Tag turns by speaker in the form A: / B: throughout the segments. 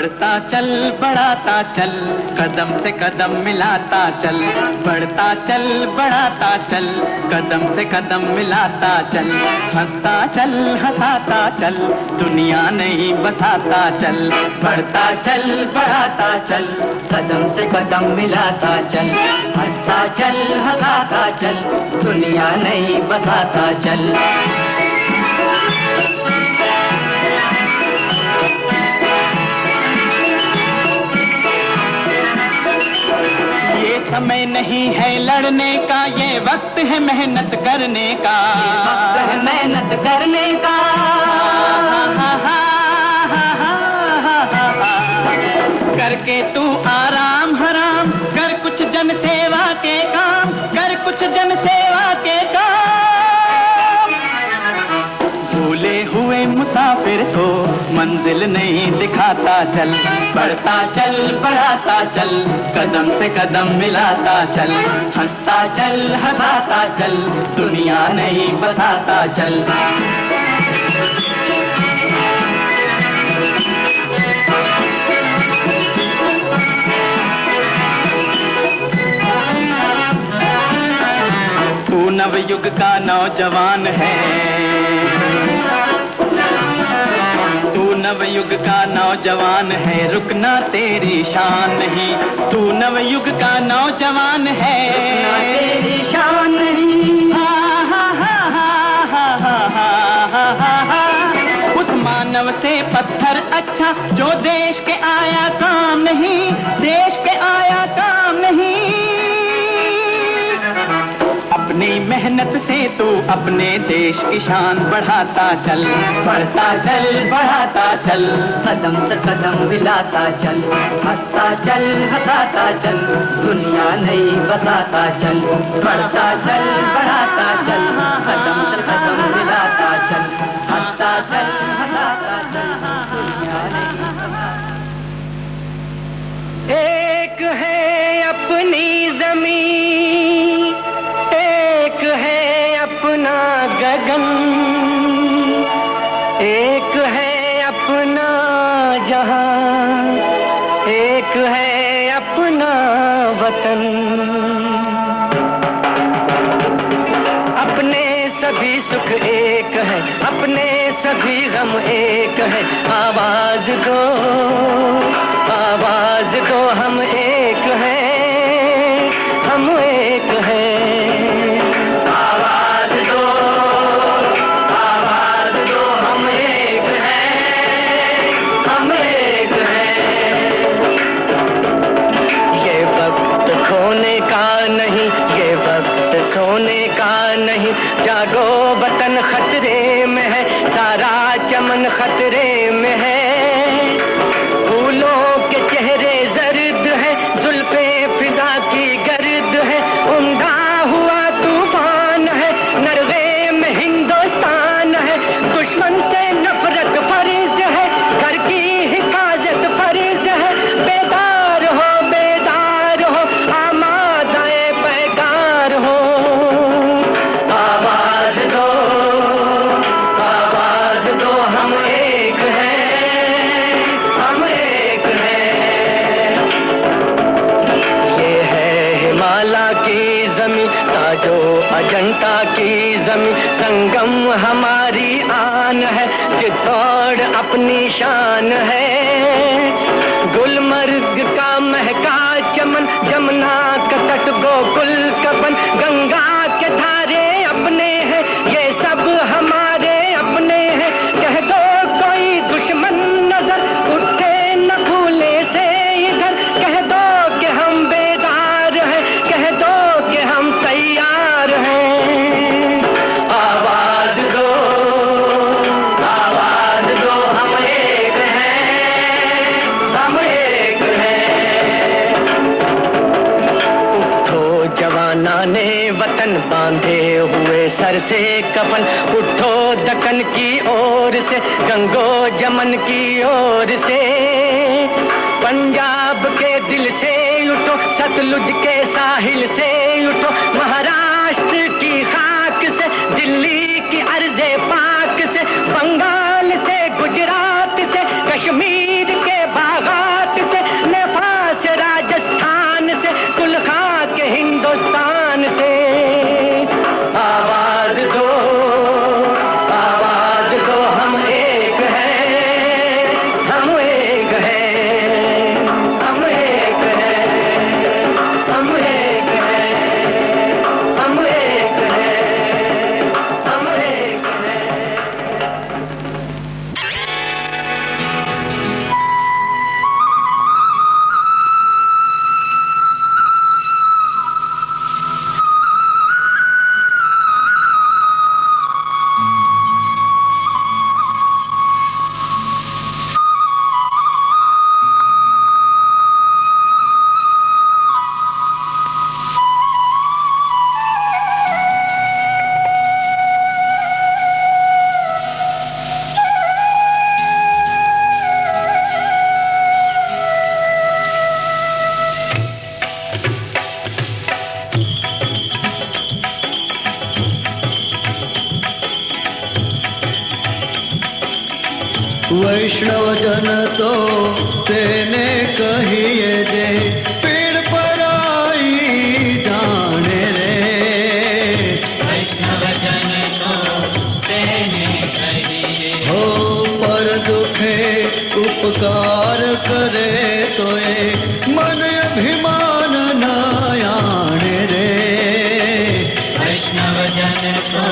A: बढ़ता चल बढ़ाता चल, कदम से कदम मिलाता चल। बढ़ता चल बढ़ाता चल, कदम से कदम मिलाता चल। हंसता चल हंसाता चल, दुनिया नहीं बसाता चल। बढ़ता चल बढ़ाता चल, कदम से कदम मिलाता चल। हंसता चल हंसाता चल, दुनिया नहीं बसाता चल। ये समय नहीं है लड़ने का, ये वक्त है मेहनत करने का। वक्त है मेहनत करने का। करके तू आराम हराम, कर कुछ जन सेवा के काम, कर कुछ जन सेवा के काम। भूले हुए मुसाफिर को मंजिल नहीं दिखाता चल। बढ़ता चल बढ़ाता चल, कदम से कदम मिलाता चल। हंसता चल हंसाता चल, दुनिया नहीं बसाता चल। तू नवयुग का नौजवान है, तू नवयुग का नौजवान है, रुकना तेरी शान नहीं। तू नवयुग का नौजवान है, रुकना तेरी शान नहीं। उस मानव से पत्थर अच्छा जो देश के आया काम नहीं, देश के आया काम नहीं। अपनी मेहनत से तू अपने देश की शान बढ़ाता चल। बढ़ता चल बढ़ाता चल, कदम से कदम मिलाता चल। हंसता चल हंसाता चल, दुनिया नहीं बसाता चल। बढ़ता चल बढ़ाता चल, कदम से कदम मिलाता चल। हंसता चल हंसाता चल, दुनिया नहीं बसाता। एक है अपनी ज़मीन, एक है अपना गगन, एक है अपना जहां, एक है अपना वतन। अपने सभी सुख एक है, अपने सभी गम एक है। आवाज दो आवाज दो, हम एक हैं, हम एक हैं। आवाज दो हम एक हैं, हम एक हैं। ये वक्त खोने का नहीं, ये वक्त सोने का नहीं। जागो वतन खतरे में है, सारा चमन खतरे में है। फूलों के चेहरे जर्द है, जुल्फे फिजा की गर्द है। उमड़ा हुआ तूफान है, नरवे में हिंदुस्तान है। दुश्मन से नफरत फर्ज है, घर की हिफाजत फर्ज है। बेदार हो आमादाए पैगार हो। आवाज दो हम एक हैं, हम एक हैं। ये है हिमालय की जमीन, ताजो अजंता की जमीन। संगम हमारी आन है, चित्तौड़ अपनी शान है। गुलमर्ग का महका चमन, जमुना का तट गोकुल कबन। गंगा के धारे अपने हैं, ये सब हमारे अपने हैं। कह दो कोई दुश्मन नजर उठे न भूले से इधर। कह दो कि हम बेदार हैं, कह दो कि हम तैयार हैं। आवाज दो हम एक हैं, हम एक हैं। उठो जवानाने वतन, बांधे हुए सर से कफन। उठो दक्कन की ओर से, गंगो जमन की ओर से। पंजाब के दिल से उठो, सतलुज के साहिल से उठो। महाराष्ट्र की खाक से, दिल्ली की अर्ज़े पाक से। बंगाल से, गुजरात से, कश्मीर के बागा
B: वैष्णव जन तो तेने कहिए जे पीड़ पराई जाने रे।
C: वैष्णव जन तो तेने कहिए
B: हो पर दुखे उपकार करे तो मन अभिमान न आने रे।
C: वैष्णव जन तो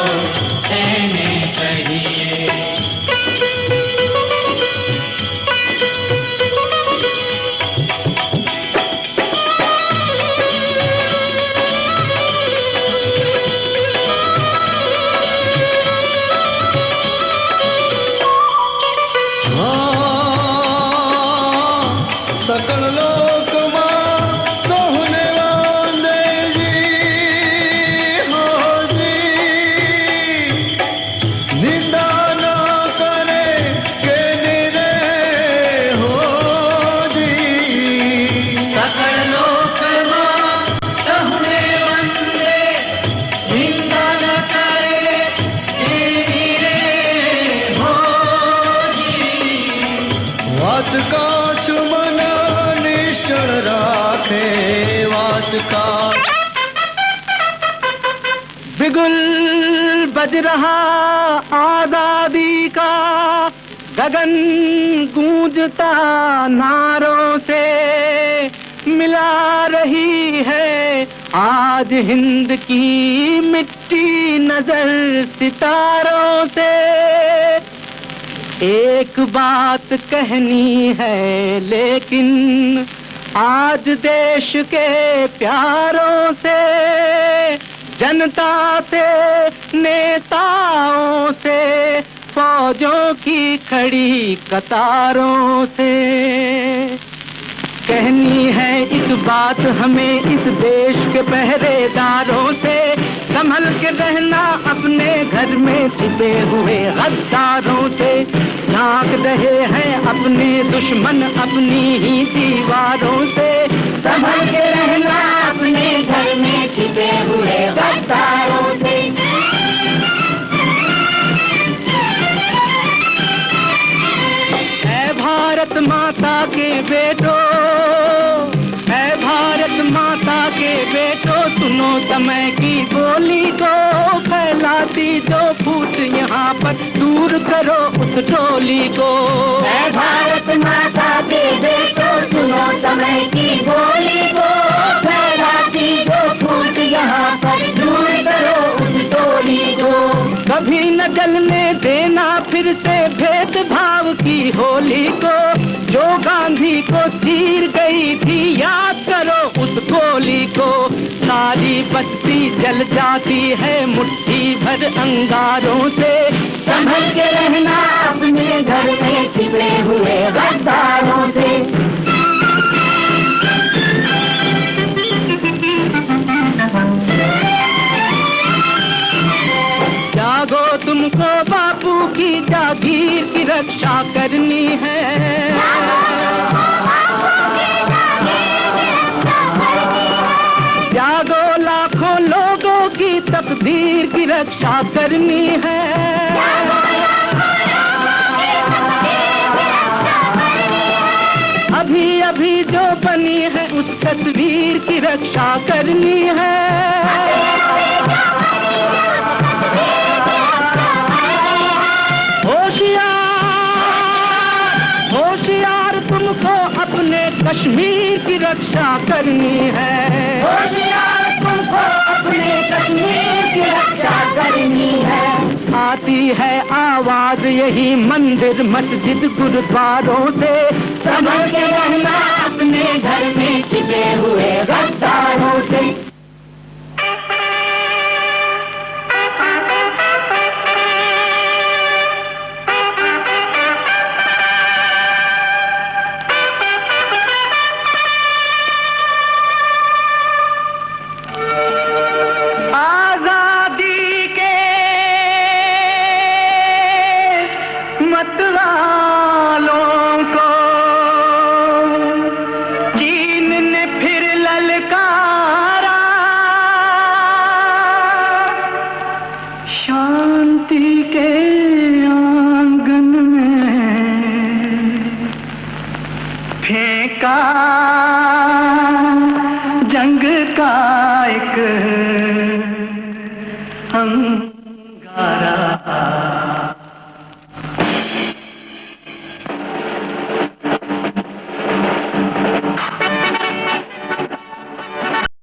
C: तेने कहिए
B: सकल लोक सोहने वांदे जी हो जी। निंदा न करे के निरे हो जी।
C: सकल लोक सहुने वंदे निंदा न करे तेरी रे हो जी।
B: वाच काछ मन निश्चल राखे वाच का।
A: बिगुल बज रहा आजादी का, गगन गूंजता नारों से, मिला रही है आज हिंद की मिट्टी नजर सितारों से। एक बात कहनी है लेकिन आज देश के प्यारों से, जनता से, नेताओं से, फौजों की खड़ी कतारों से। कहनी है एक बात हमें इस देश के पहरेदारों से, संभल के रहना अपने घर में छिपे हुए गद्दारों से। झांक रहे हैं अपने दुश्मन अपनी ही दीवारों से, संभल के रहना अपने घर में छिपे हुए गद्दारों से। ऐ भारत माता के बेटो, ऐ भारत माता के बेटो, सुनो समय की बोली को, फैलाती जो फूट यहाँ पर दूर करो उस टोली को। ऐ भारत माता के बेटो, सुनो समय की बोली को, फैलाती जो फूट यहाँ पर दूर करो उस टोली को। कभी न जलने देना फिर से भेदभाव की होली को, जो गांधी को चीर गई थी याद करो उस गोली को। सारी बस्ती जल जाती है मुट्ठी भर अंगारों से, संभल के रहना अपने घर में छिपे हुए गद्दारों से। जागो तुमको बापू की जागीर की रक्षा करनी है, जागो लाखों लोगों की तकदीर की रक्षा करनी है। अभी अभी जो बनी है उस तस्वीर की रक्षा करनी है। होशियार तुमको अपने कश्मीर की रक्षा करनी है, होशियार तुमको अपने कश्मीर की रक्षा करनी है। आती है आवाज यही मंदिर मस्जिद गुरुद्वारों से, संभल के रहना अपने घर में छिपे हुए गद्दारों से। चीन ने फिर ललकारा, फेंका